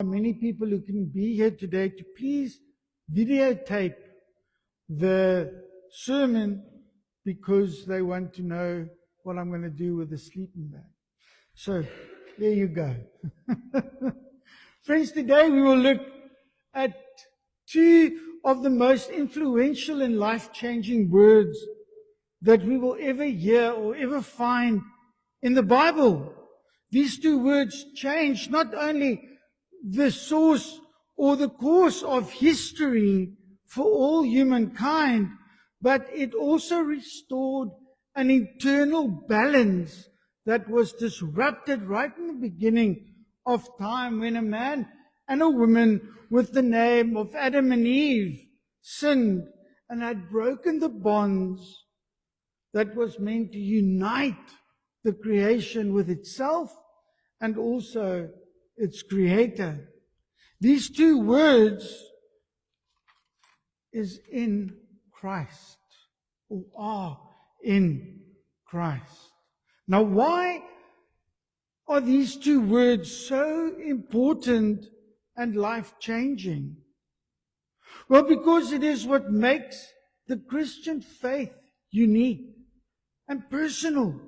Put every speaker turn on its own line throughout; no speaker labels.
many people who can be here today to please videotape the sermon because they want to know what I'm going to do with the sleeping bag. So, there you go. Friends, today we will look at two of the most influential and life-changing words that we will ever hear or ever find in the Bible. These two words changed not only the source or the course of history for all humankind, but it also restored an internal balance that was disrupted right in the beginning of time when a man and a woman with the name of Adam and Eve sinned and had broken the bonds that was meant to unite the creation with itself and also its creator. These two words is in Christ, or are in Christ. Now, why are these two words so important and life-changing? Well, because it is what makes the Christian faith unique and personal.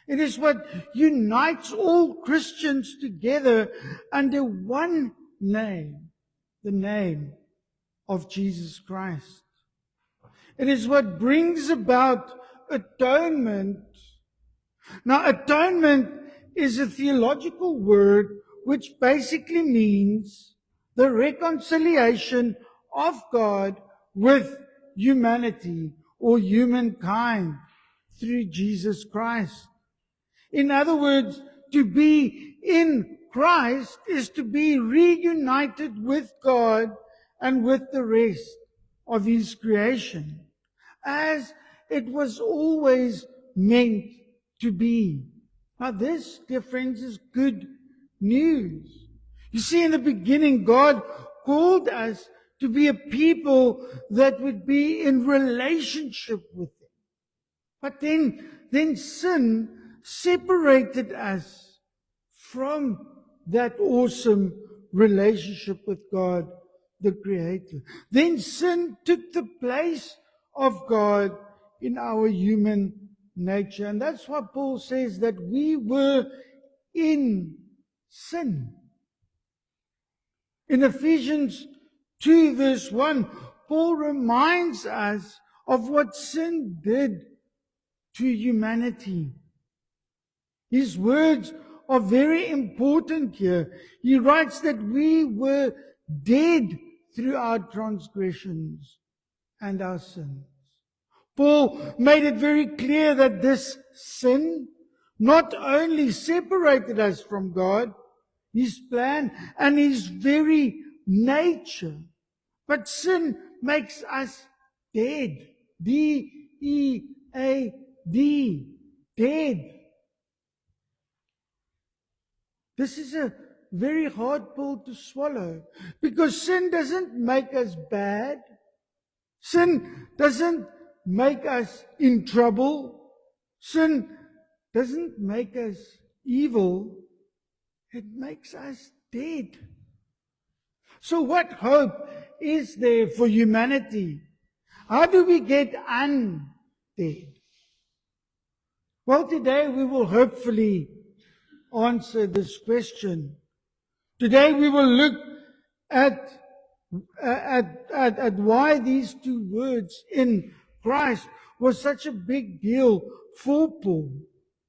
It is what unites all Christians together under one name, the name of Jesus Christ. It is what brings about atonement. Now, atonement is a theological word which basically means the reconciliation of God with humanity or humankind through Jesus Christ. In other words, to be in Christ is to be reunited with God and with the rest of His creation, as it was always meant to be. Now this, dear friends, is good news. You see, in the beginning, God called us to be a people that would be in relationship with Him. But then sin separated us from that awesome relationship with God, the Creator. Then sin took the place of God in our human nature. And that's why Paul says that we were in sin. In Ephesians 2 verse 1, Paul reminds us of what sin did to humanity. His words are very important here. He writes that we were dead through our transgressions and our sins. Paul made it very clear that this sin not only separated us from God, His plan, and His very nature, but sin makes us dead. D-E-A-D. Dead. This is a very hard pill to swallow, because sin doesn't make us bad. Sin doesn't make us in trouble. Sin doesn't make us evil. It makes us dead. So what hope is there for humanity? How do we get undead? Well, today we will hopefully answer this question. Today we will look at why these two words in Christ was such a big deal for Paul.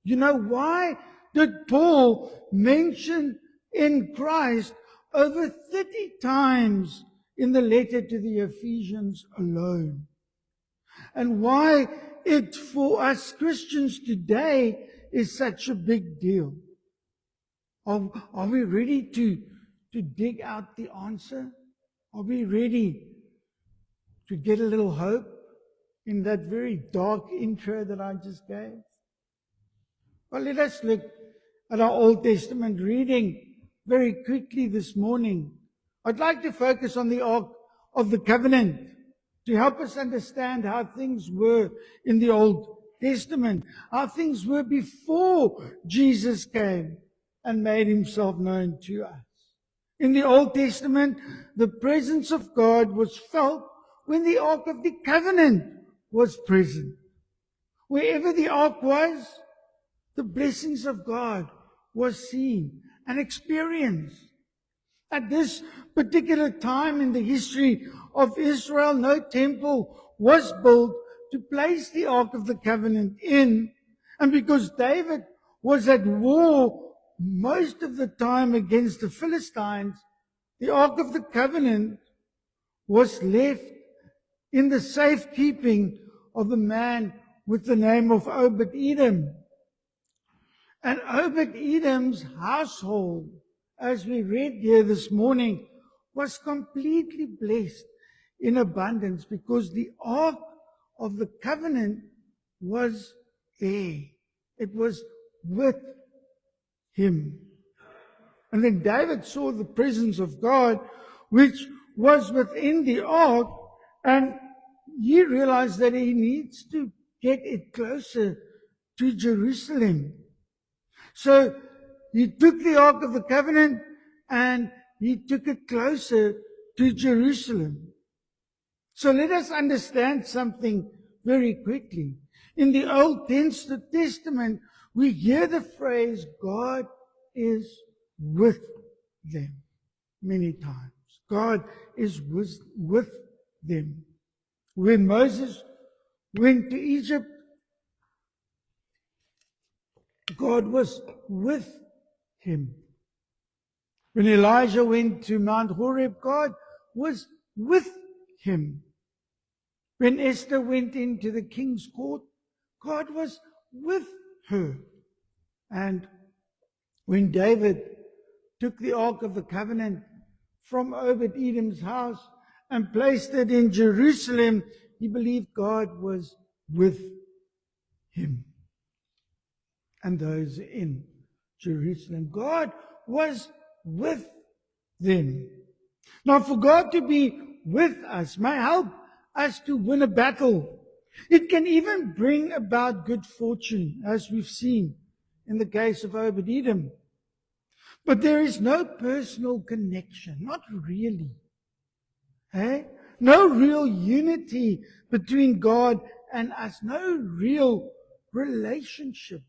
You know, why did Paul mention in Christ over 30 times in the letter to the Ephesians alone? And why it for us Christians today is such a big deal? Are we ready to dig out the answer? Are we ready to get a little hope in that very dark intro that I just gave? Well, let us look at our Old Testament reading very quickly this morning. I'd like to focus on the Ark of the Covenant to help us understand how things were in the Old Testament, how things were before Jesus came and made Himself known to us. In the Old Testament, the presence of God was felt when the Ark of the Covenant was present. Wherever the Ark was, the blessings of God was seen and experienced. At this particular time in the history of Israel, no temple was built to place the Ark of the Covenant in. And because David was at war most of the time against the Philistines, the Ark of the Covenant was left in the safekeeping of a man with the name of Obed-Edom. And Obed-Edom's household, as we read here this morning, was completely blessed in abundance because the Ark of the Covenant was there. It was with him. And then David saw the presence of God, which was within the Ark, and he realized that he needs to get it closer to Jerusalem. So he took the Ark of the Covenant and he took it closer to Jerusalem. So let us understand something very quickly. In the Old Testament, we hear the phrase, God is with them, many times. God is with them. When Moses went to Egypt, God was with him. When Elijah went to Mount Horeb, God was with him. When Esther went into the king's court, God was with her. And when David took the Ark of the Covenant from Obed-Edom's house and placed it in Jerusalem, he believed God was with him and those in Jerusalem. God was with them. Now, for God to be with us may help us to win a battle. It can even bring about good fortune, as we've seen in the case of Obed-Edom. But there is no personal connection, not really. No real unity between God and us, no real relationship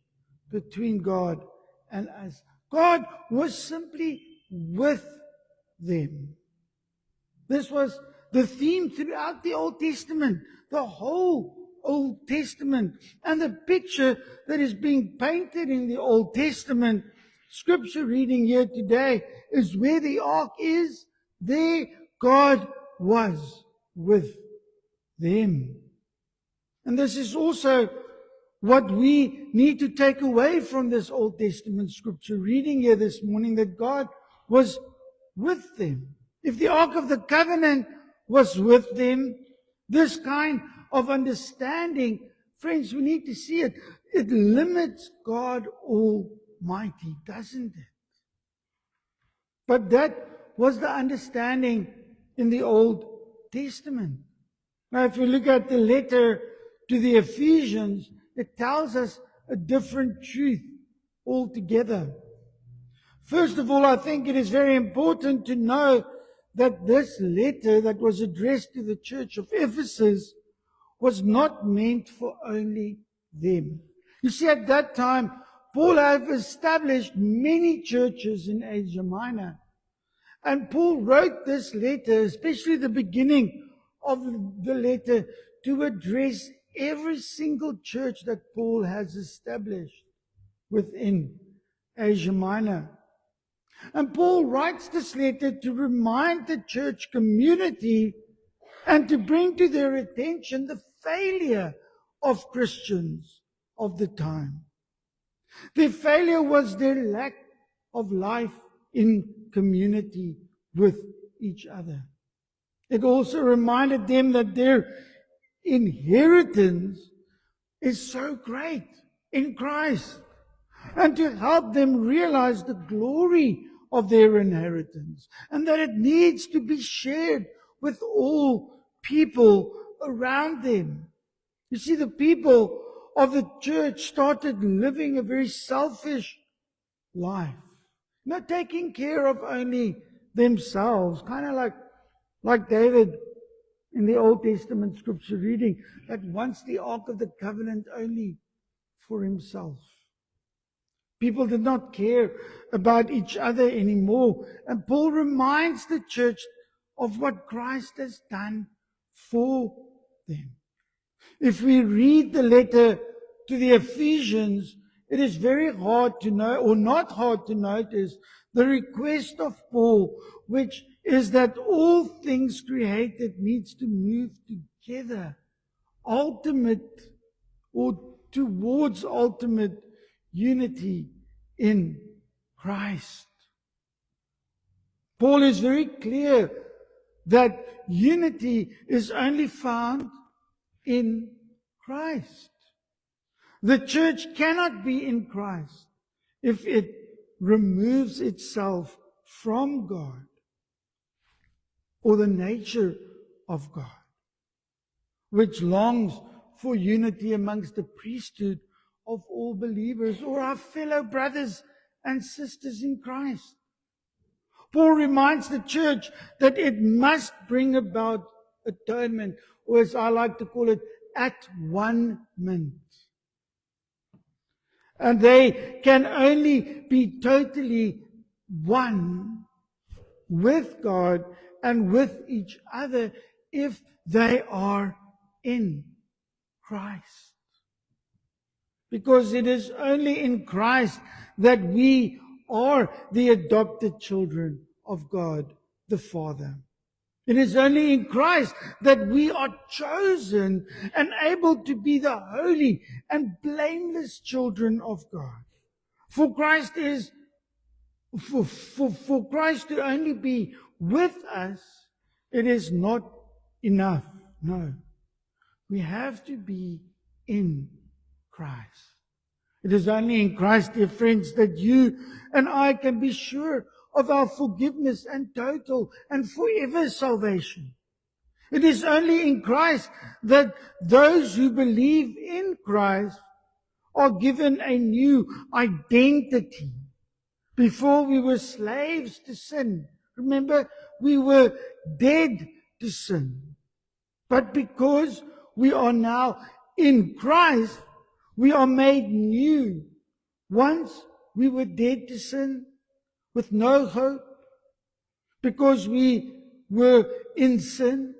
between God and us. God was simply with them. This was the theme throughout the Old Testament, the whole Old Testament. And the picture that is being painted in the Old Testament, scripture reading here today, is where the ark is, there God was with them. And this is also what we need to take away from this Old Testament scripture reading here this morning, that God was with them. If the Ark of the Covenant was with them, this kind of understanding, friends, we need to see it. It limits God Almighty, doesn't it? But that was the understanding in the Old Testament. Now, if you look at the letter to the Ephesians, it tells us a different truth altogether. First of all, I think it is very important to know that this letter that was addressed to the church of Ephesus was not meant for only them. You see, at that time, Paul had established many churches in Asia Minor. And Paul wrote this letter, especially the beginning of the letter, to address every single church that Paul has established within Asia Minor. And Paul writes this letter to remind the church community and to bring to their attention the failure of Christians of the time. Their failure was their lack of life in community with each other. It also reminded them that their inheritance is so great in Christ, and to help them realize the glory of their inheritance, and that it needs to be shared with all people around them. You see, the people of the church started living a very selfish life, not taking care of only themselves, kind of like David in the Old Testament scripture reading, that wants the Ark of the Covenant only for himself. People did not care about each other anymore. And Paul reminds the church of what Christ has done for them. If we read the letter to the Ephesians, it is very hard to know, or not hard to notice, the request of Paul, which is that all things created needs to move together, ultimate or towards ultimate unity in Christ. Paul is very clear that unity is only found in Christ. The church cannot be in Christ if it removes itself from God or the nature of God, which longs for unity amongst the priesthood of all believers or our fellow brothers and sisters in Christ. Paul reminds the church that it must bring about atonement, or as I like to call it, at-one-ment. And they can only be totally one with God and with each other if they are in Christ. Because it is only in Christ that we are the adopted children of God the Father. It is only in Christ that we are chosen and able to be the holy and blameless children of God. For Christ to only be with us, it is not enough. No. We have to be in Christ. It is only in Christ, dear friends, that you and I can be sure of our forgiveness and total and forever salvation. It is only in Christ that those who believe in Christ are given a new identity. Before we were slaves to sin. Remember, we were dead to sin. But because we are now in Christ, we are made new. Once we were dead to sin with no hope because we were in sin.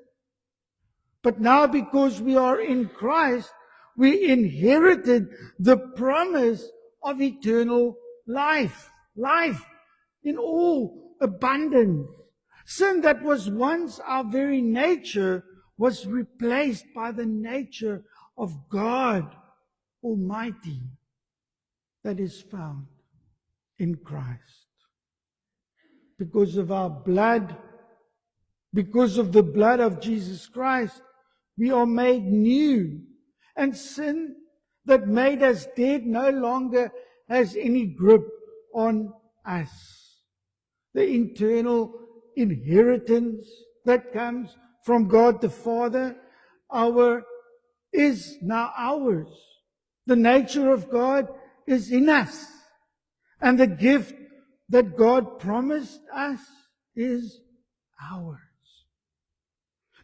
But now because we are in Christ, we inherited the promise of eternal life. Life in all abundance. Sin that was once our very nature was replaced by the nature of God Almighty that is found in Christ. Because of our blood, because of the blood of Jesus Christ, we are made new. And sin that made us dead no longer has any grip on us. The internal inheritance that comes from God the Father is now ours. The nature of God is in us. And the gift that God promised us is ours.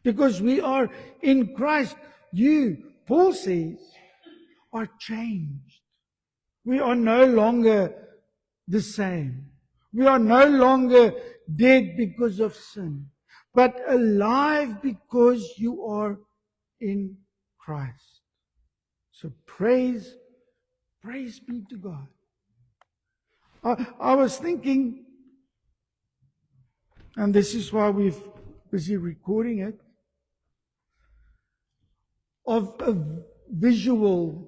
Because we are in Christ, you, Paul says, are changed. We are no longer the same. We are no longer dead because of sin, but alive because you are in Christ. So praise be to God. I was thinking, and this is why we've busy recording it, of a visual.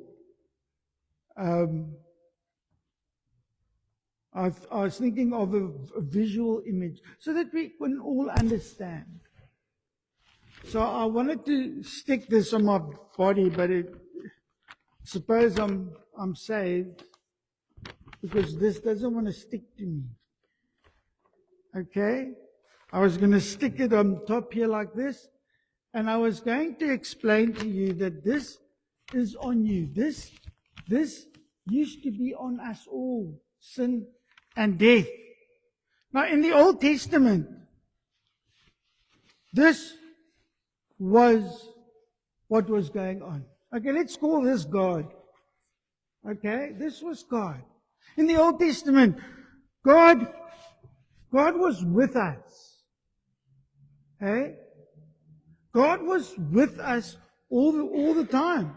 I was thinking of a visual image so that we can all understand. So I wanted to stick this on my body, but suppose I'm saved because this doesn't want to stick to me. Okay? I was going to stick it on top here like this, and I was going to explain to you that this is on you. This used to be on us all, sin and death. Now, in the Old Testament, this was what was going on. Okay, let's call this God. Okay, this was God. In the Old Testament, God was with us. Okay? God was with us all the time.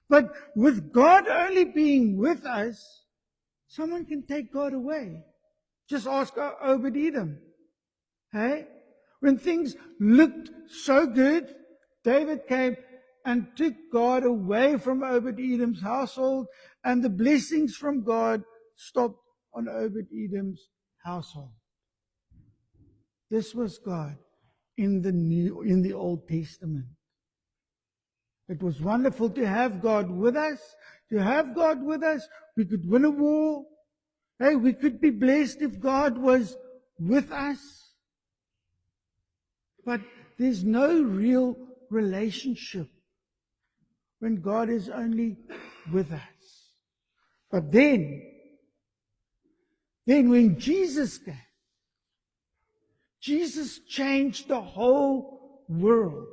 But with God only being with us, someone can take God away. Just ask Obed-Edom. Hey? When things looked so good, David came and took God away from Obed-Edom's household, and the blessings from God stopped on Obed-Edom's household. This was God in the Old Testament. It was wonderful to have God with us. To have God with us, we could win a war. Hey, we could be blessed if God was with us. But there's no real relationship when God is only with us. But then when Jesus came, Jesus changed the whole world.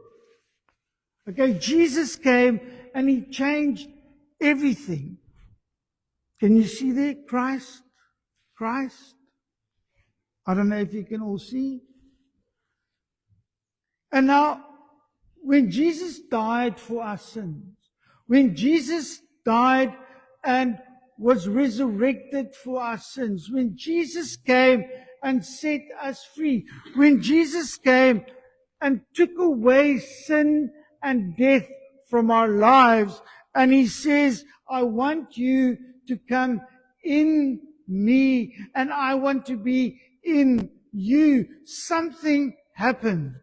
Okay, Jesus came and He changed everything. Can you see there? Christ. I don't know if you can all see. And now, when Jesus died for our sins, when Jesus died and was resurrected for our sins, when Jesus came and set us free, when Jesus came and took away sin and death from our lives, and He says, I want you to come in me, and I want to be in you. Something happened.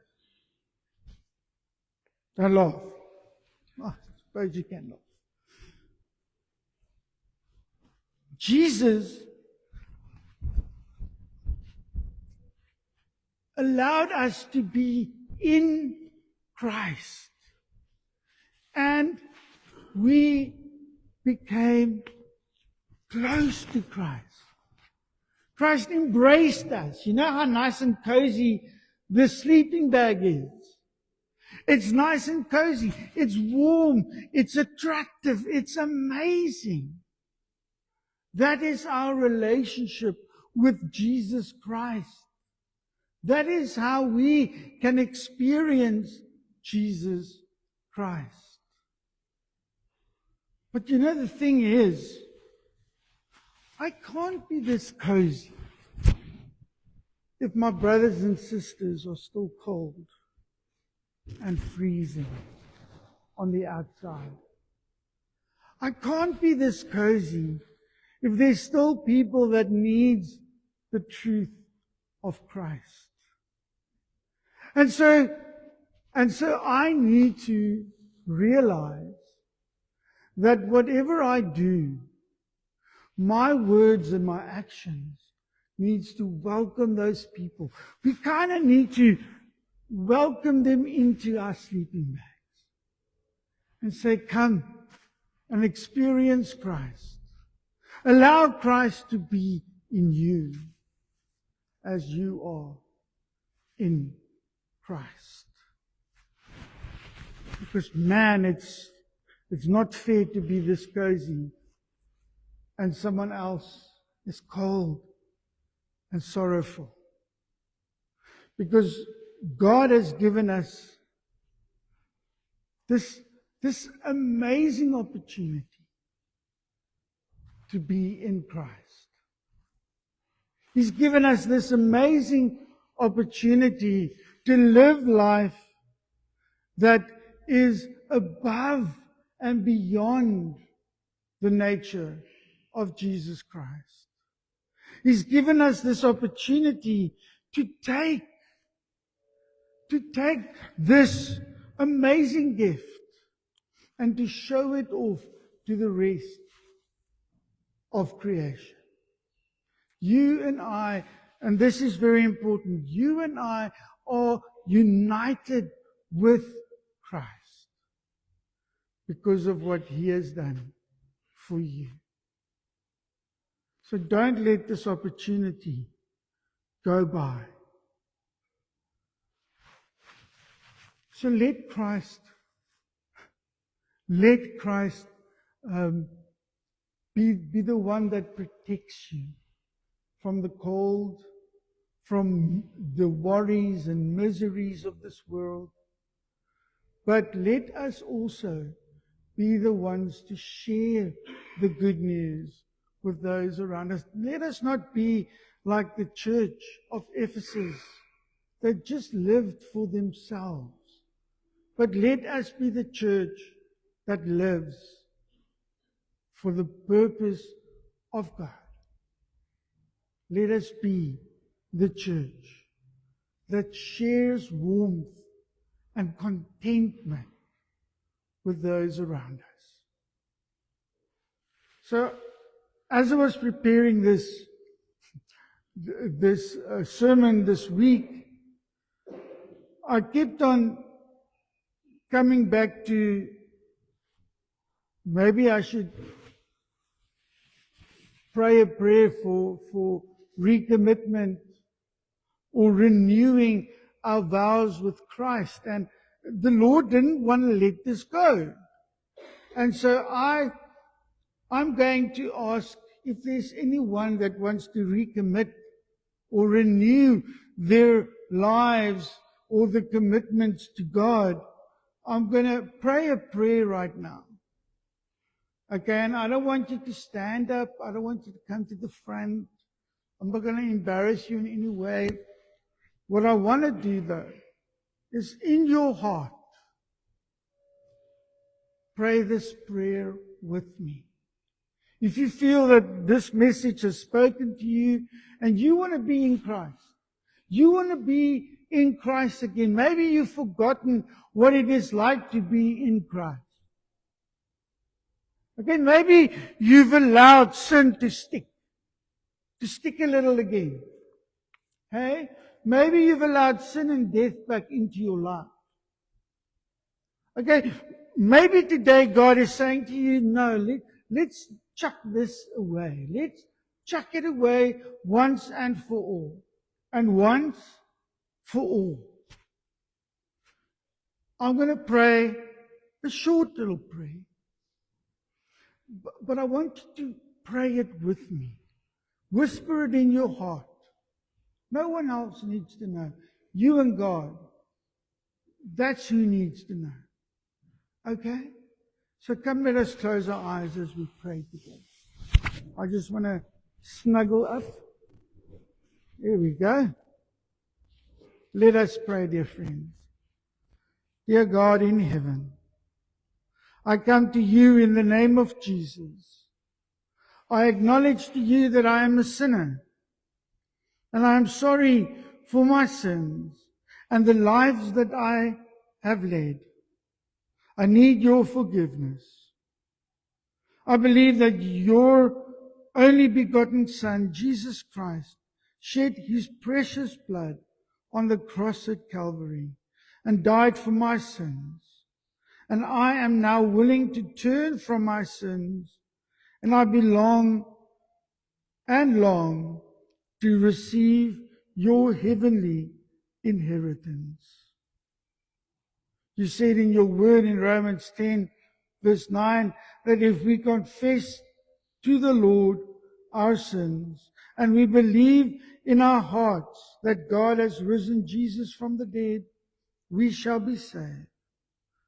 Don't laugh. I suppose you can laugh. Jesus allowed us to be in Christ. And we became close to Christ. Christ embraced us. You know how nice and cozy the sleeping bag is? It's nice and cozy. It's warm. It's attractive. It's amazing. That is our relationship with Jesus Christ. That is how we can experience Jesus Christ. But you know, the thing is, I can't be this cozy if my brothers and sisters are still cold and freezing on the outside. I can't be this cozy if there's still people that needs the truth of Christ. And so I need to realize that whatever I do, my words and my actions needs to welcome those people. We kind of need to welcome them into our sleeping bags and say, come and experience Christ. Allow Christ to be in you as you are in Christ. Because man, it's not fair to be this cozy and someone else is cold and sorrowful. Because God has given us this amazing opportunity to be in Christ. He's given us this amazing opportunity to live life that is above and beyond the nature of Jesus Christ. He's given us this opportunity to take this amazing gift and to show it off to the rest of creation. You and I, and this is very important, you and I are united with Christ because of what He has done for you. So don't let this opportunity go by. So let Christ be the one that protects you from the cold, from the worries and miseries of this world. But let us also be the ones to share the good news with those around us. Let us not be like the church of Ephesus that just lived for themselves. But let us be the church that lives for the purpose of God. Let us be the church that shares warmth and contentment with those around us. So, as I was preparing this sermon this week, I kept on coming back to maybe I should pray a prayer for recommitment or renewing our vows with Christ. And the Lord didn't want to let this go. And so I'm going to ask if there's anyone that wants to recommit or renew their lives or the commitments to God. I'm going to pray a prayer right now. Okay, and I don't want you to stand up. I don't want you to come to the front. I'm not going to embarrass you in any way. What I want to do, though, is in your heart, pray this prayer with me. If you feel that this message has spoken to you and you want to be in Christ, you want to be in Christ again. Maybe you've forgotten what it is like to be in Christ. Okay, maybe you've allowed sin to stick a little again. Hey, maybe you've allowed sin and death back into your life. Okay, maybe today God is saying to you, no, let's chuck this away. Let's chuck it away once and for all. And once for all. I'm going to pray a short little prayer. But I want you to pray it with me. Whisper it in your heart. No one else needs to know. You and God. That's who needs to know. Okay? So come, let us close our eyes as we pray together. I just want to snuggle up. There we go. Let us pray, dear friends. Dear God in heaven, I come to you in the name of Jesus. I acknowledge to you that I am a sinner, and I am sorry for my sins and the lives that I have led. I need your forgiveness. I believe that your only begotten Son, Jesus Christ, shed his precious blood on the cross at Calvary and died for my sins. And I am now willing to turn from my sins, and I belong and long to receive your heavenly inheritance. You said in your word in Romans 10, verse 9, that if we confess to the Lord our sins, and we believe in our hearts that God has risen Jesus from the dead, we shall be saved.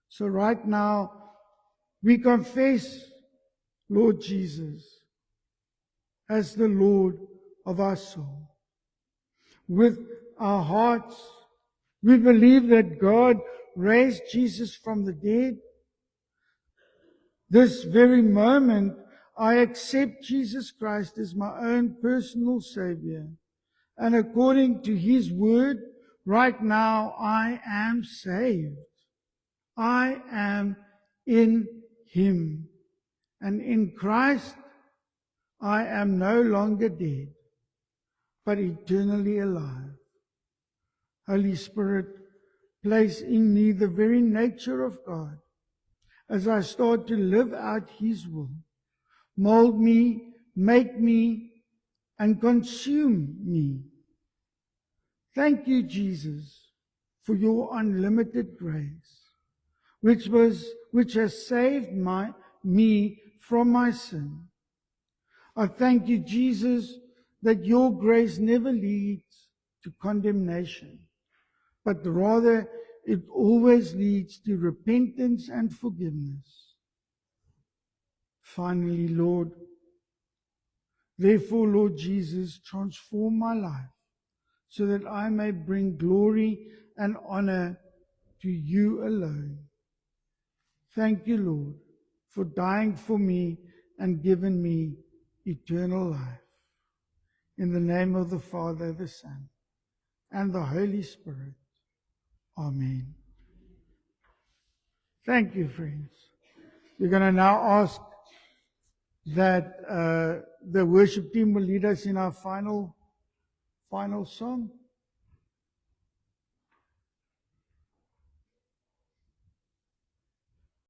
So right now, we confess, Lord Jesus, as the Lord of our soul. With our hearts, we believe that God raised Jesus from the dead. This very moment, I accept Jesus Christ as my own personal Savior. And according to His word, right now I am saved. I am in Him. And in Christ, I am no longer dead, but eternally alive. Holy Spirit, place in me the very nature of God as I start to live out His will. Mold me, make me, and consume me Thank you, Jesus, for your unlimited grace, which has saved me from my sin. I thank you, Jesus, that your grace never leads to condemnation, but rather it always leads to repentance and forgiveness. Finally, therefore, Lord Jesus, transform my life so that I may bring glory and honor to you alone. Thank you, Lord, for dying for me and giving me eternal life. In the name of the Father, the Son, and the Holy Spirit. Amen. Thank you, friends. We're going to now ask that the worship team will lead us in our final song.